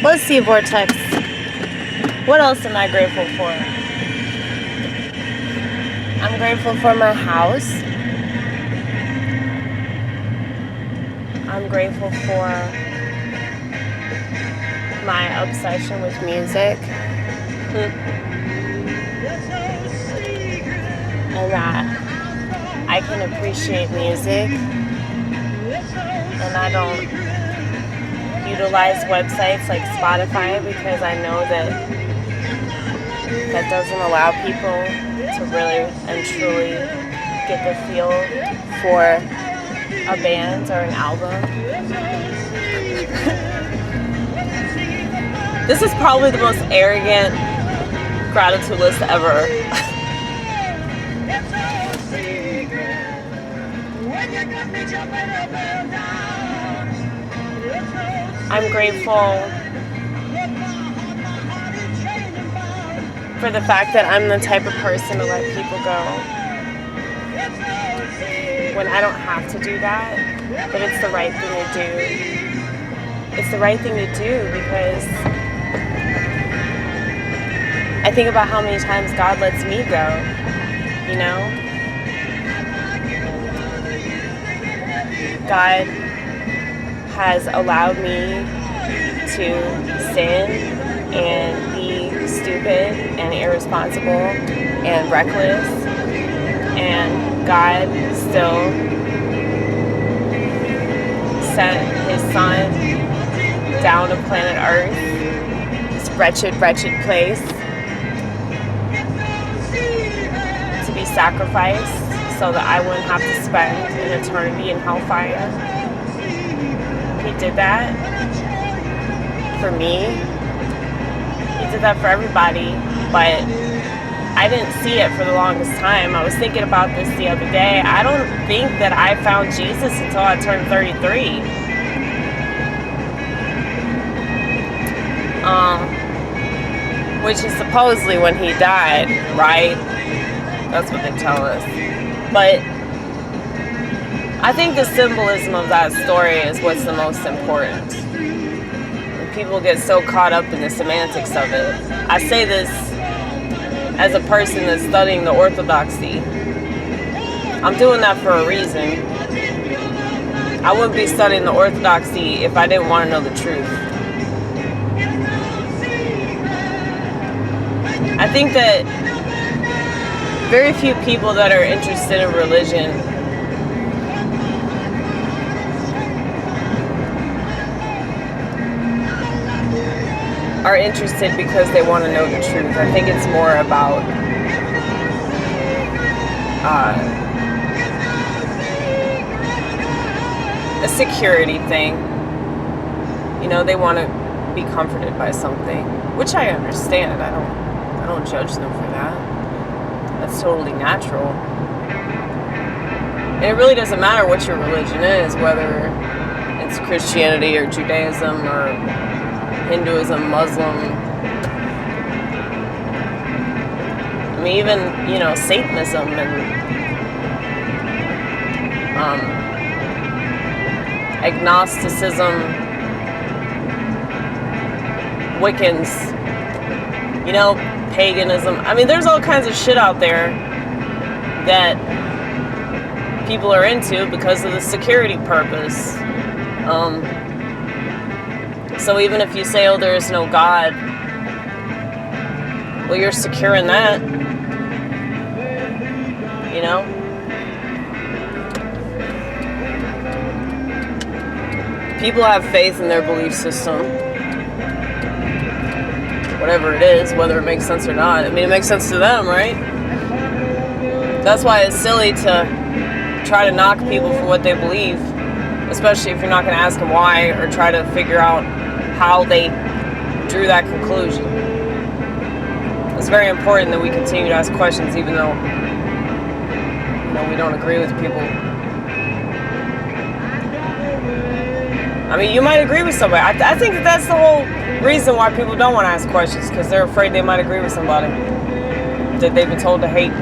Let's see, Vortex. What else am I grateful for? I'm grateful for my house. I'm grateful for my obsession with music. And that I can appreciate music. And I don't utilize websites like Spotify because I know that doesn't allow people to really and truly get the feel for a band or an album. This is probably the most arrogant gratitude list ever. I'm grateful for the fact that I'm the type of person to let people go when I don't have to do that, but it's the right thing to do. It's the right thing to do because I think about how many times God lets me go, you know? God has allowed me to sin and be stupid and irresponsible and reckless, and God still sent his son down to planet Earth, this wretched, wretched place, to be sacrificed so that I wouldn't have to spend an eternity in hellfire. He did that for me. He did that for everybody, but I didn't see it for the longest time. I was thinking about this the other day. I don't think that I found Jesus until I turned 33. Which is supposedly when he died, right? That's what they tell us. But I think the symbolism of that story is what's the most important. People get so caught up in the semantics of it. I say this as a person that's studying the orthodoxy. I'm doing that for a reason. I wouldn't be studying the orthodoxy if I didn't want to know the truth. I think that very few people that are interested in religion are interested because they want to know the truth. I think it's more about a security thing. You know, they want to be comforted by something, which I understand. I don't judge them for that. That's totally natural. And it really doesn't matter what your religion is, whether it's Christianity or Judaism or Hinduism, Muslim. I mean, even, you know, Satanism and agnosticism, Wiccans, you know, paganism. I mean, there's all kinds of shit out there that people are into because of the security purpose. So even if you say, oh, there is no God, well, you're secure in that, you know? People have faith in their belief system, whatever it is, whether it makes sense or not. I mean, it makes sense to them, right? That's why it's silly to try to knock people for what they believe, especially if you're not going to ask them why or try to figure out how they drew that conclusion. It's very important that we continue to ask questions even though, you know, we don't agree with people. I mean, you might agree with somebody. I think that's the whole reason why people don't want to ask questions, because they're afraid they might agree with somebody that they've been told to hate.